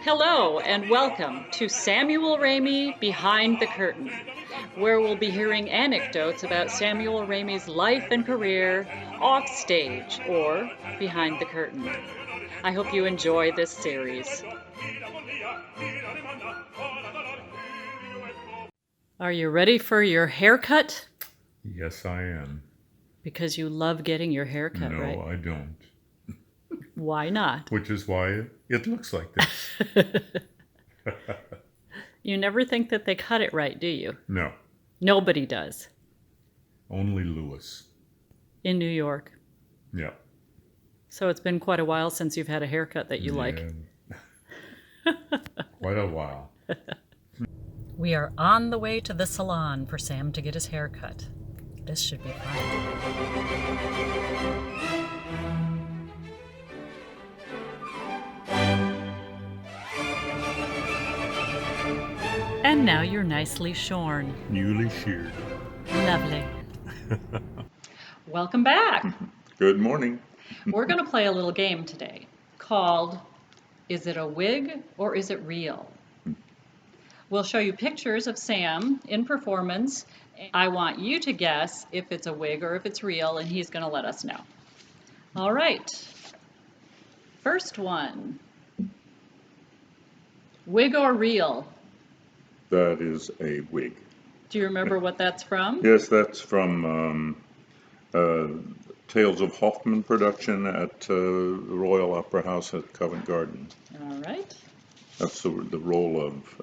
Hello and welcome to Samuel Ramey Behind the Curtain, where we'll be hearing anecdotes about Samuel Ramey's life and career off stage or behind the curtain. I hope you enjoy this series. Are you ready for your haircut? Yes, I am. Because you love getting your hair cut, No, right? I don't. Why not? Which is why it looks like this. You never think that they cut it right, do you? No, Nobody does. only Lewis. In New York. Yeah. So it's been quite a while since you've had a haircut that you like. Quite a while. We are on the way to the salon for Sam to get his hair cut. This should be fun. And now you're nicely shorn. Newly sheared. Lovely. Welcome back. Good morning. We're going to play a little game today called Is It a Wig or Is It Real? We'll show you pictures of Sam in performance. I want you to guess if it's a wig or if it's real, and he's going to let us know. All right. First one. Wig or real? That is a wig. Do you remember what that's from? Yes, that's from Tales of Hoffmann production at the Royal Opera House at Covent Garden. All right. That's the role of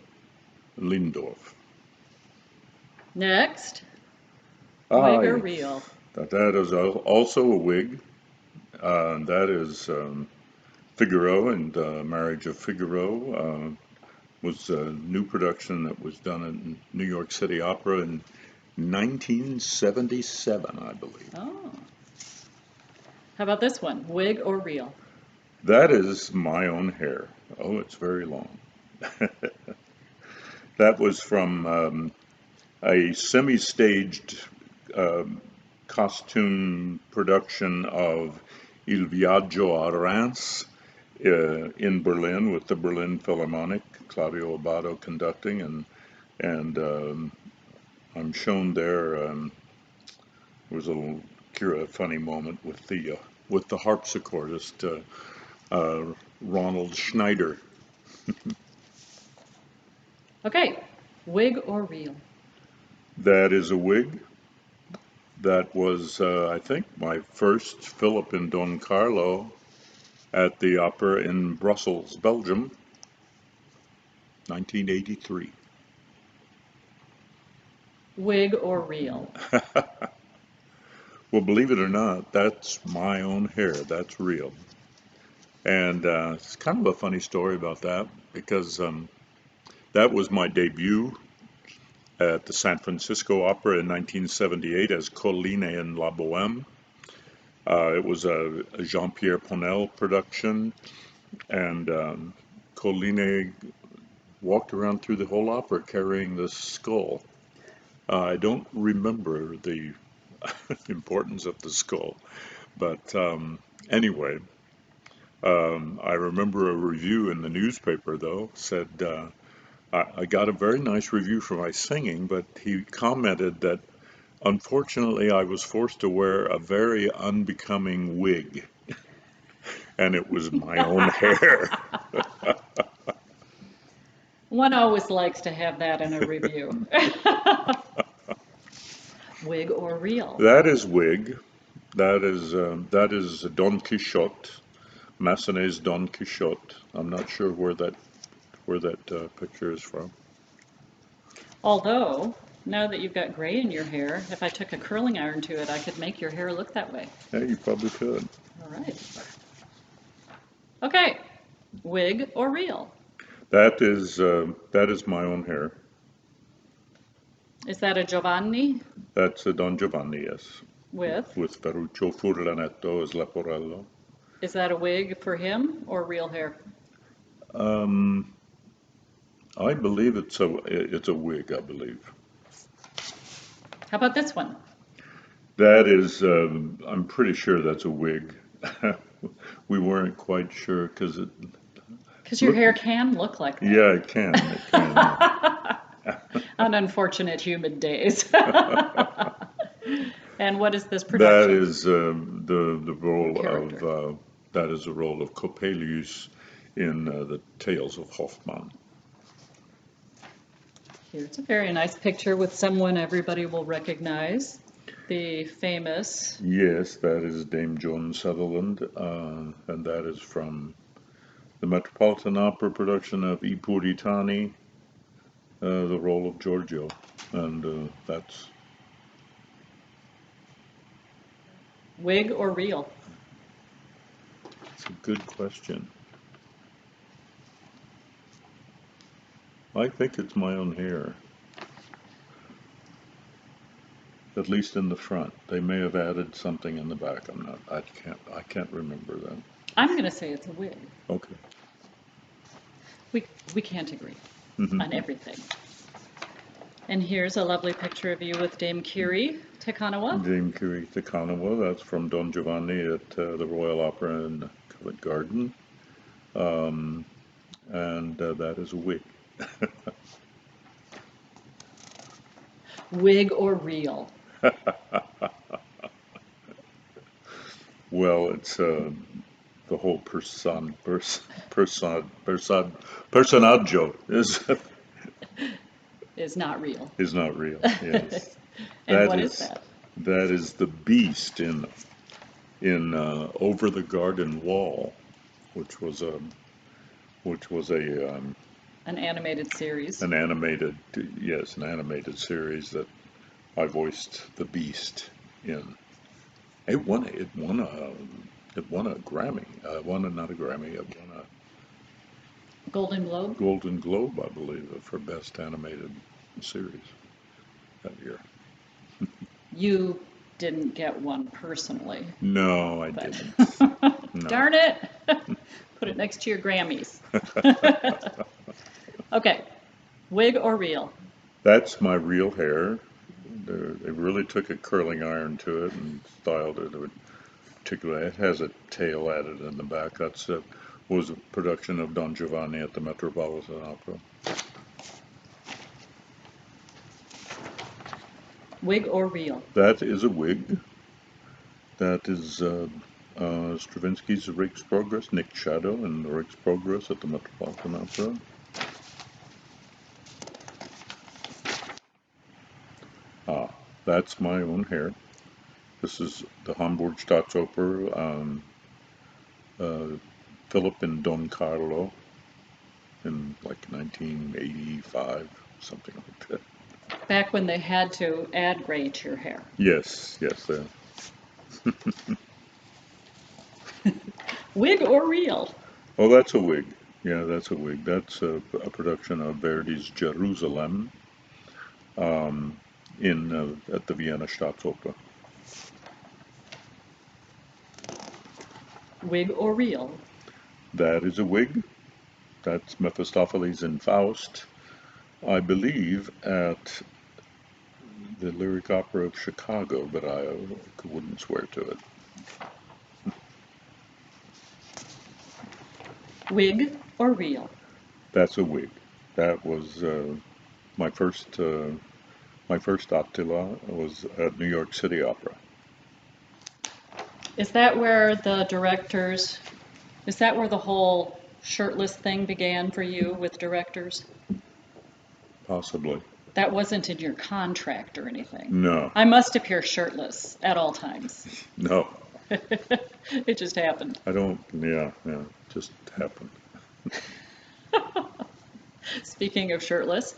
Lindorf. Next. Wig or Yes. real? That is also a wig. That is Figaro and Marriage of Figaro was a new production that was done in New York City Opera in 1977, I believe. Oh. How about this one? Wig or real? That is my own hair. Oh, it's very long. That was from a semi-staged costume production of Il Viaggio a Reims in Berlin with the Berlin Philharmonic, Claudio Abbado conducting, and I'm shown there. There was a funny moment with the harpsichordist Ronald Schneider. Okay, wig or real? That is a wig. That was, I think, my first Philip and Don Carlo at the opera in Brussels, Belgium, 1983. Wig or real? Well, believe it or not, that's my own hair. That's real. And it's kind of a funny story about that because that was my debut at the San Francisco Opera in 1978 as Colline in La Boheme. It was a Jean-Pierre Ponel production, and Colline walked around through the whole opera carrying this skull. I don't remember the importance of the skull, but anyway, I remember a review in the newspaper, though, said I got a very nice review for my singing, but he commented that unfortunately I was forced to wear a very unbecoming wig, and it was my own hair. One always likes to have that in a review. Wig or real? That is wig. That is Don Quixote, Massenet's Don Quixote. I'm not sure where that picture is from. Although, now that you've got gray in your hair, if I took a curling iron to it, I could make your hair look that way. Yeah, you probably could. All right. Okay, wig or real? That is my own hair. Is that a Giovanni That's a Don Giovanni, yes. with? With Ferruccio Furlanetto as Leporello. Is that a wig for him or real hair? I believe it's a wig, I believe. How about this one? That is, I'm pretty sure that's a wig. We weren't quite sure because Because your hair can look like that. Yeah, it can. It can. On unfortunate humid days. And what is this That production? is the role Character. of that is the role of Coppelius in the Tales of Hoffmann. Here's a very nice picture with someone everybody will recognize. The famous. Yes, that is Dame Joan Sutherland, and that is from the Metropolitan Opera production of I Puritani, the role of Giorgio, and that's Wig or real? a good question. I think it's my own hair, at least in the front. They may have added something in the back. I can't remember that. I'm going to say it's a wig. Okay. We can't agree Mhm. on everything. And here's a lovely picture of you with Dame Kiri Takanawa. Dame Kiri Takanawa, that's from Don Giovanni at the Royal Opera in Covent Garden. And that is a wig. Wig or real? Well, it's the whole personaggio Is not real. is not real. Yes, And what is that? that is the beast in Over the Garden Wall, which was a An animated series. an animated series that I voiced the beast in. It won a Grammy. Not a Grammy. It won a Golden Globe? Golden Globe, I believe, for best animated series that year. You didn't get one personally. No, I But didn't. No. darn it! Put it next to your Grammys. Okay, wig or real? That's my real hair. They really took a curling iron to it and styled it. Particularly, it has a tail added in the back. That's was a production of Don Giovanni at the Metropolitan Opera. Wig or real? That is a wig. That is Stravinsky's Rake's Progress, Nick Shadow in the Rake's Progress at the Metropolitan Opera. That's my own hair. This is the Hamburg Staatsoper, Philip and Don Carlo in like 1985, something like that. Back when they had to add gray to your hair. Yes. Wig or real? Oh, that's a wig. Yeah, that's a wig. That's a production of Verdi's Jerusalem at the Vienna Staatsoper. Wig or real? That is a wig. That's Mephistopheles in Faust, I believe, at the Lyric Opera of Chicago, but I wouldn't swear to it. Wig or real? That's a wig. That was my first Attila was at New York City Opera. Is that where the whole shirtless thing began for you with directors? Possibly. That wasn't in your contract or anything. No. I must appear shirtless at all times. No. It just happened. I don't. Yeah. Just happened. Speaking of shirtless,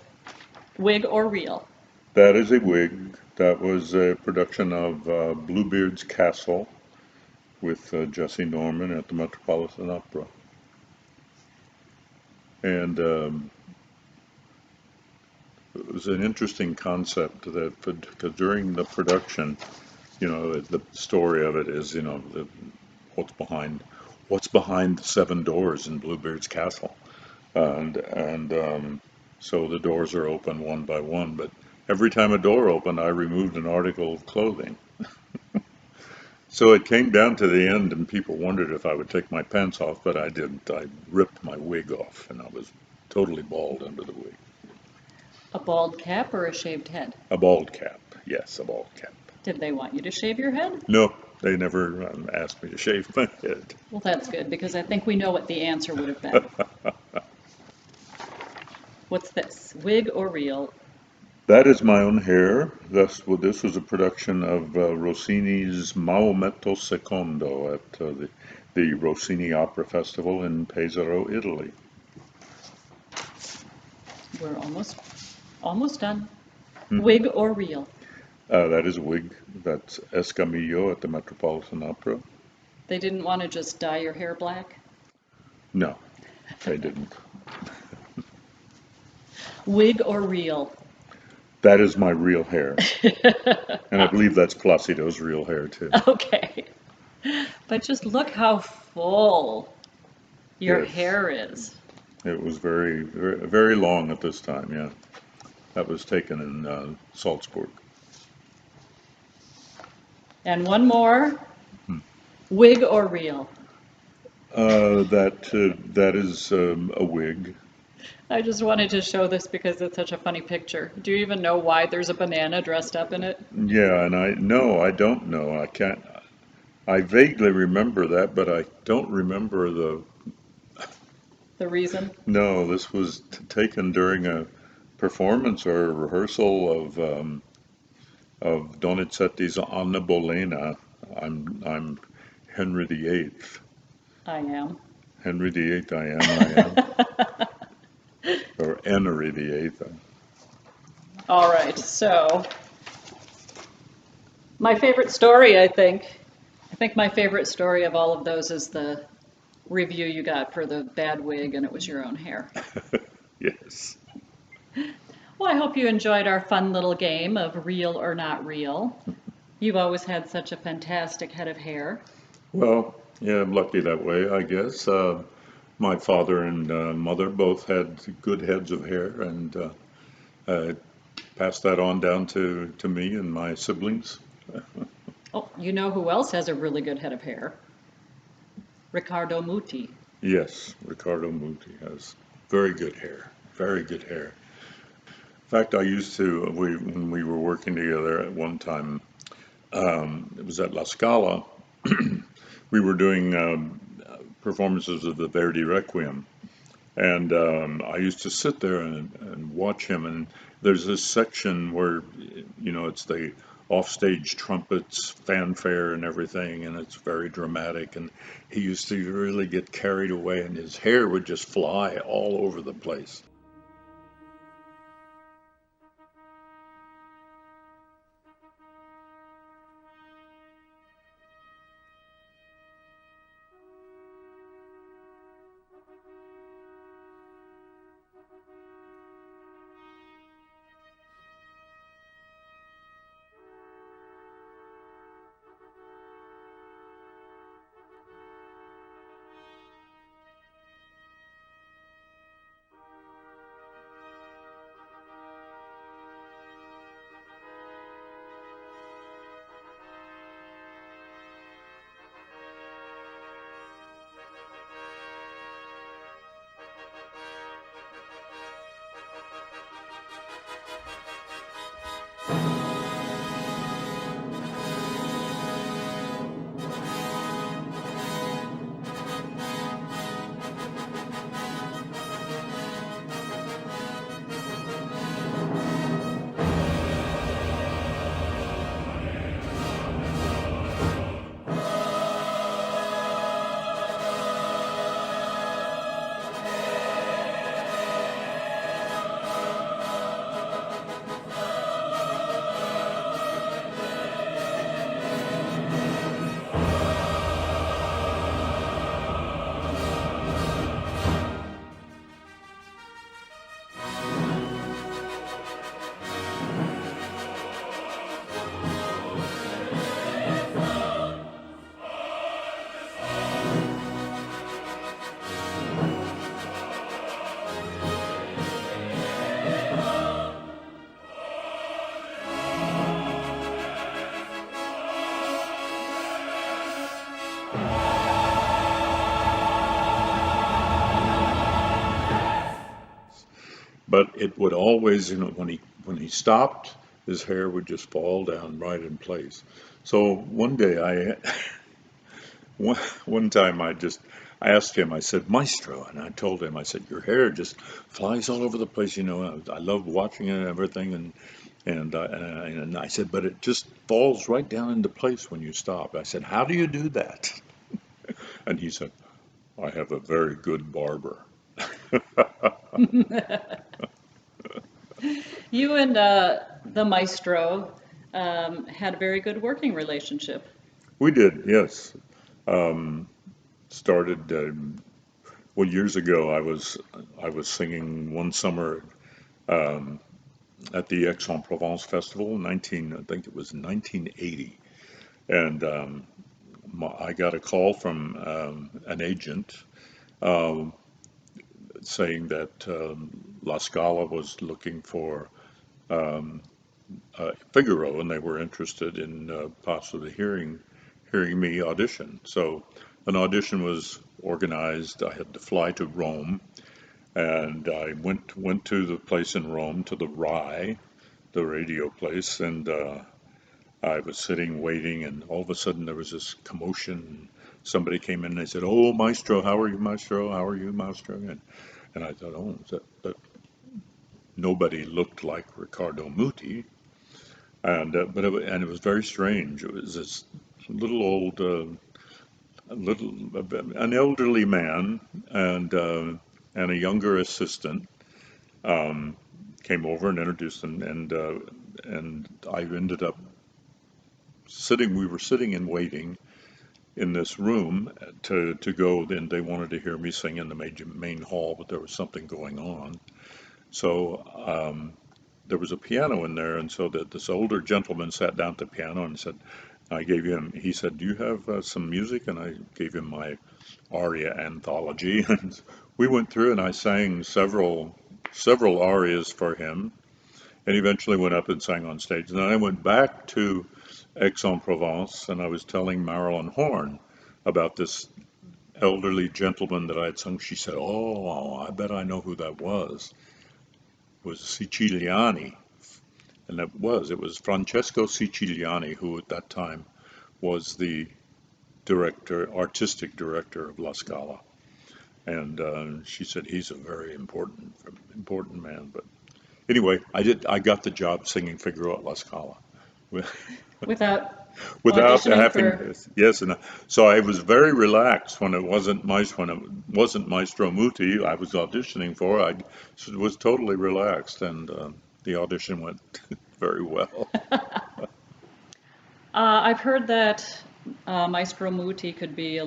wig or real? That is a wig. That was a production of Bluebeard's Castle with Jesse Norman at the Metropolitan Opera. And it was an interesting concept because during the production, the story of it is, what's behind the seven doors in Bluebeard's Castle, and so the doors are open one by one, but every time a door opened, I removed an article of clothing. So it came down to the end, and people wondered if I would take my pants off, but I didn't. I ripped my wig off, and I was totally bald under the wig. A bald cap or a shaved head? A bald cap. Yes, a bald cap. Did they want you to shave your head? No, they never asked me to shave my head. Well, that's good, because I think we know what the answer would have been. What's this? Wig or reel? That is my own hair. This was a production of Rossini's Maometto Secondo at the Rossini Opera Festival in Pesaro, Italy. We're almost done. Wig or reel? That is a wig. That's Escamillo at the Metropolitan Opera. They didn't want to just dye your hair black? No, they didn't. Wig or reel? That is my real hair. And I believe that's Placido's real hair, too. Okay. But just look how full your Yes. hair is. It was very, very, very long at this time, yeah. That was taken in Salzburg. And one more. Wig or reel? That is a wig. I just wanted to show this because it's such a funny picture. Do you even know why there's a banana dressed up in it? Yeah, and I don't know. I can't. I vaguely remember that, but I don't remember the. The reason? No, this was taken during a performance or a rehearsal of Donizetti's Anna Bolena. I'm Henry VIII. I am. Henry VIII. I am. Or Henry VIII. All right, so my favorite story, I think my favorite story of all of those is the review you got for the bad wig and it was your own hair. Yes. Well, I hope you enjoyed our fun little game of real or not real. You've always had such a fantastic head of hair. Well, yeah, I'm lucky that way, I guess. My father and mother both had good heads of hair, and passed that on down to me and my siblings. Oh, you know who else has a really good head of hair? Riccardo Muti. Yes, Riccardo Muti has very good hair, very good hair. In fact, I used to, when we were working together at one time, it was at La Scala, we were doing performances of the Verdi Requiem. And I used to sit there and watch him. And there's this section where, it's the offstage trumpets, fanfare, and everything, and it's very dramatic. And he used to really get carried away, and his hair would just fly all over the place. but it would always, when he stopped, his hair would just fall down right in place. So one day one time I asked him, I said, Maestro, and I told him, I said, your hair just flies all over the place, I love watching it and everything, and I said, but it just falls right down into place when you stop. I said, how do you do that? And he said, I have a very good barber. You and the maestro had a very good working relationship. We did, yes. Started well, years ago. I was singing one summer um, at the Aix-en-Provence Festival, 19, I think it was 1980, and I got a call from an agent um, saying that La Scala was looking for um, Figaro, and they were interested in possibly hearing me audition. So an audition was organized. I had to fly to Rome, and I went to the place in Rome, to the RAI, the radio place, and I was sitting waiting, and all of a sudden there was this commotion. Somebody came in and they said, "Oh, Maestro, how are you, Maestro? How are you, Maestro?" And I thought, "Oh, that nobody looked like Riccardo Muti." And it was very strange. It was this little old, little an elderly man and a younger assistant um, came over and introduced them, and I ended up sitting. We were sitting and waiting in this room to go. Then they wanted to hear me sing in the main hall, but there was something going on. So there was a piano in there, and so that this older gentleman sat down at the piano and said, I gave him, he said, do you have some music? And I gave him my aria anthology, and we went through and I sang several arias for him, and eventually went up and sang on stage. And then I went back to Aix-en-Provence, and I was telling Marilyn Horn about this elderly gentleman that I had sung. She said, "Oh, I bet I know who that was. It was Siciliani." And it was Francesco Siciliani, who at that time was the artistic director of La Scala. And she said he's a very important man. But anyway, I got the job singing Figaro at La Scala Without without auditioning having, for. yes, and so I was very relaxed when it wasn't Maestro Muti I was auditioning for. I was totally relaxed, and the audition went very well. I've heard that Maestro Muti could be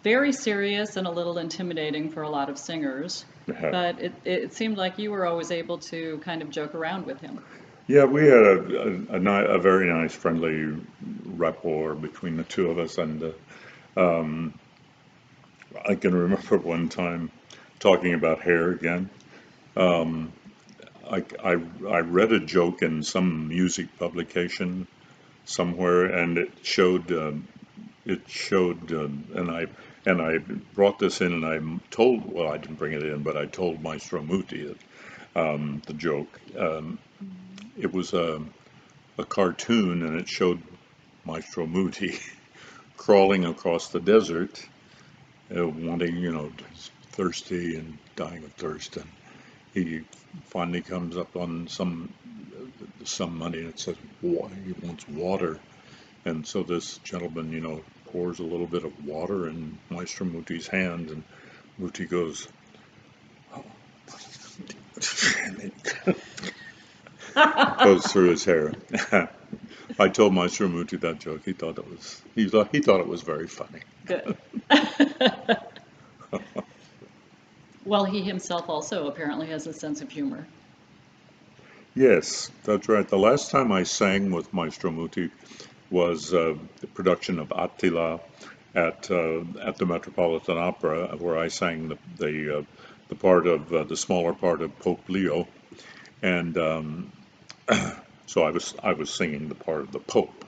very serious and a little intimidating for a lot of singers, but it seemed like you were always able to kind of joke around with him. Yeah, we had a very nice, friendly rapport between the two of us, and um, I can remember one time talking about hair again. Um, I read a joke in some music publication somewhere, and and I brought this in, and well, I didn't bring it in, but I told Maestro Muti the joke. It was a cartoon, and it showed Maestro Muti crawling across the desert, wanting, thirsty and dying of thirst, and he finally comes up on some money, and it says he wants water, and so this gentleman, pours a little bit of water in Maestro Muti's hand, and Muti goes, oh, and it goes through his hair. I told Maestro Muti that joke. He thought it was very funny. Good. Well, he himself also apparently has a sense of humor. Yes, that's right. The last time I sang with Maestro Muti was the production of Attila at the Metropolitan Opera, where I sang the part of the smaller part of Pope Leo, and so I was singing the part of the Pope,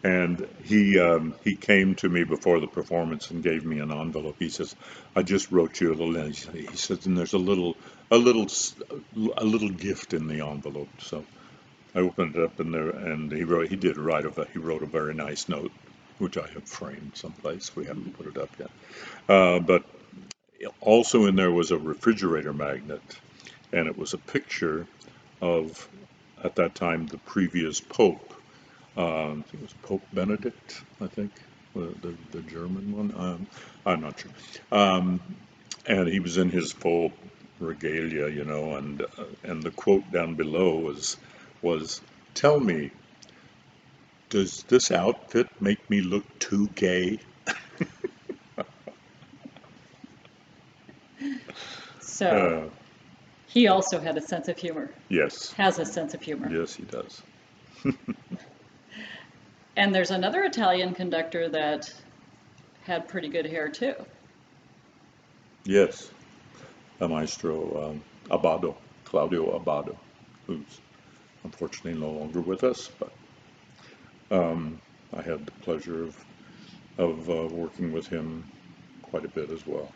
And he came to me before the performance and gave me an envelope. He says, "I just wrote you a little." He says, "And there's a little, a little gift in the envelope." So I opened it up in there, and he wrote a very nice note, which I have framed someplace. We haven't put it up yet. But also in there was a refrigerator magnet, and it was a picture of, at that time, the previous Pope. I think it was Pope Benedict, I think, the German one. I'm not sure. And he was in his full regalia, and the quote down below was, "Tell me, does this outfit make me look too gay?" So he also had a sense of humor. Yes. Has a sense of humor. Yes, he does. And there's another Italian conductor that had pretty good hair too. Yes, the maestro Abbado, Claudio Abbado, who's unfortunately no longer with us, but I had the pleasure of working with him quite a bit as well.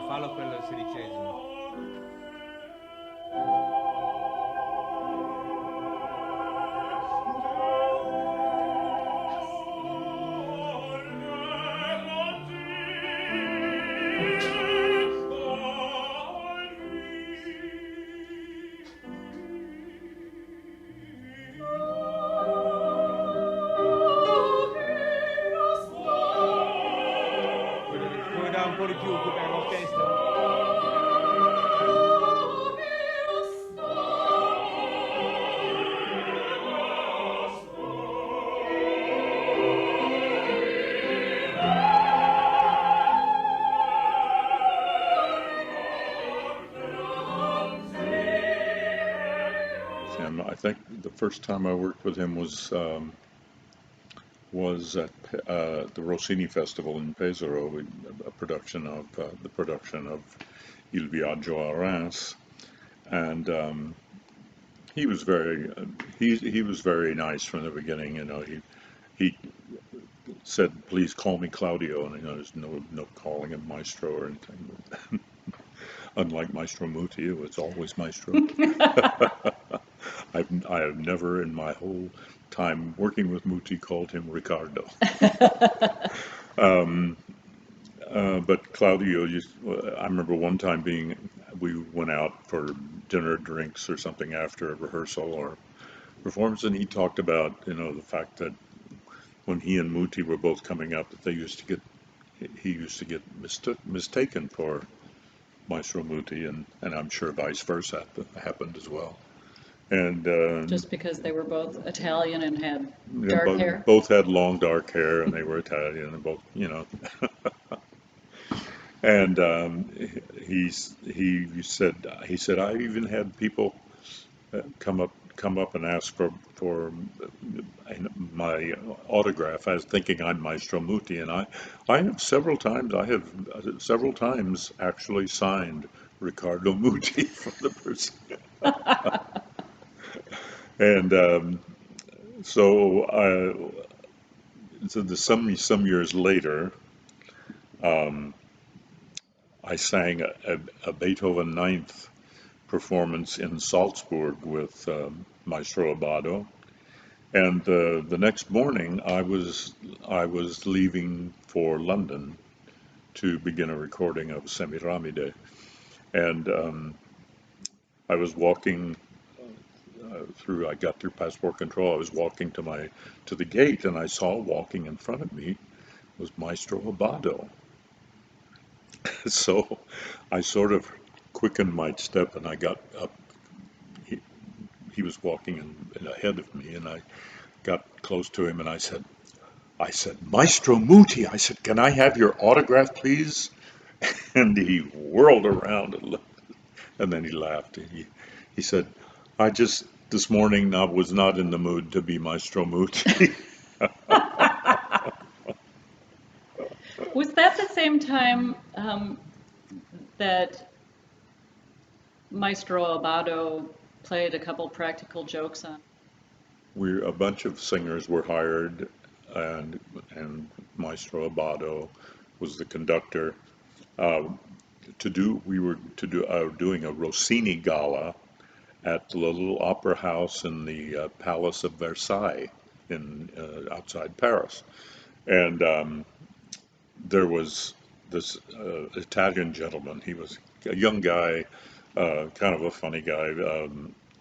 Fallo quello sedicesimo. Puoi dare un po' di più per l'orchestra? first time I worked with him was at the Rossini Festival in Pesaro, a production of the production of Il Viaggio a Reims, and he was he was very nice from the beginning. You know, he said, "Please call me Claudio," and you know, there's no calling him Maestro or anything. Unlike Maestro Muti, it was always Maestro. I have never in my whole time working with Muti called him Riccardo. But Claudio, I remember one time we went out for dinner, drinks, or something after a rehearsal or performance, and he talked about, you know, the fact that when he and Muti were both coming up, that he used to get mistaken for Maestro Muti, and I'm sure vice versa happened as well. And Just because they were both Italian and had yeah, dark hair? both had long dark hair, and they were Italian, and both, you know. And he said I even had people come up and ask for my autograph as thinking I'm Maestro Muti, and I have several times actually signed Riccardo Muti for the person. And so some years later, I sang a Beethoven Ninth performance in Salzburg with Maestro Abbado, and the next morning I was leaving for London to begin a recording of Semiramide, and I was walking I got through passport control. I was walking to the gate, and I saw walking in front of me was Maestro Abbado. So I sort of quickened my step, and I got up. He was walking in ahead of me, and I got close to him, and I said, Maestro Muti, I said, can I have your autograph, please? And he whirled around and looked, and then he laughed. He said, this morning I was not in the mood to be Maestro Muti. Was that the same time that Maestro Abbado played a couple practical jokes on? A bunch of singers were hired, and Maestro Abbado was the conductor. We were doing a Rossini gala at the little opera house in the Palace of Versailles in outside Paris, and there was this Italian gentleman. He was a young guy, kind of a funny guy,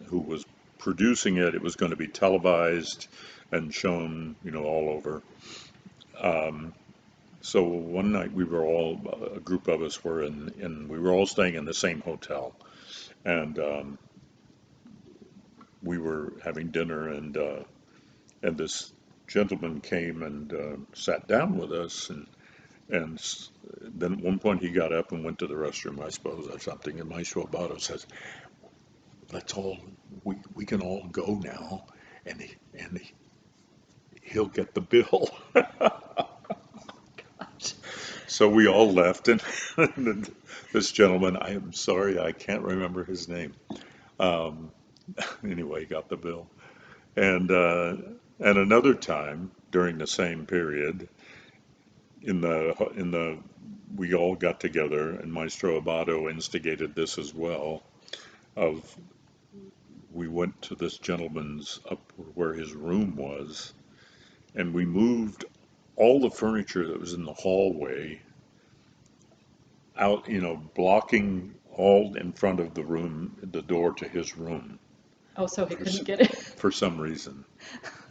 who was producing it. It was going to be televised and shown, you know, all over. So one night a group of us were we were all staying in the same hotel, and we were having dinner, and this gentleman came and sat down with us, and then at one point he got up and went to the restroom, I suppose, or something, and Maestro Abbado says, we can all go now, and he'll get the bill. So we all left, and this gentleman, I am sorry, I can't remember his name. Anyway, he got the bill. And another time during the same period, we all got together, and Maestro Abbado instigated this as well. We went to this gentleman's up where his room was, and we moved all the furniture that was in the hallway out, you know, blocking all in front of the door to his room. Oh, so he couldn't get it? For some reason.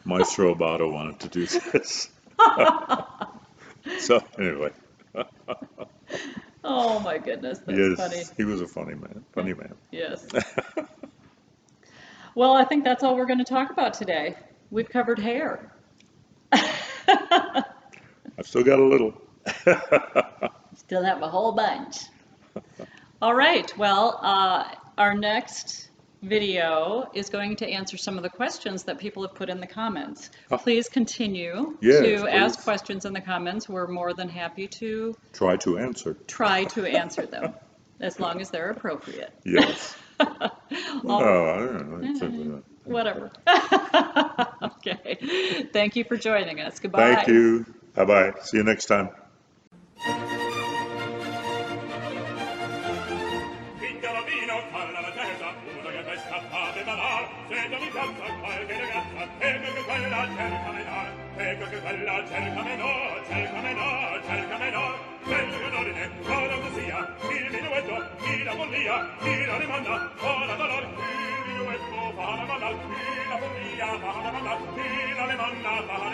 Maestro Abbado wanted to do this. So, anyway. Oh my goodness, that's funny. He was a funny man. Yes. Well, I think that's all we're going to talk about today. We've covered hair. I've still got a little. Still have a whole bunch. All right, well, our next video is going to answer some of the questions that people have put in the comments. Ah. Please continue Yes, to ask please. questions in the comments. We're more than happy to Try to answer. try to answer them, as long as they're appropriate. Yes. All- Oh, I don't know. It's a- Whatever. Okay. Thank you for joining us. Goodbye. Thank you. Bye-bye. See you next time. Pingarabino calla la testa, uno che per scappare da là, se non mi piazza qualche ragazza, ecco che quella cercame no, ecco che quella cercame no, cercame no, cercame no, quello che l'ordine, ora sia, il minuetto, la follia, la rimanda, ora dolor, il minuetto, fa la manda, la follia, fa la manda, la rimanda, fa la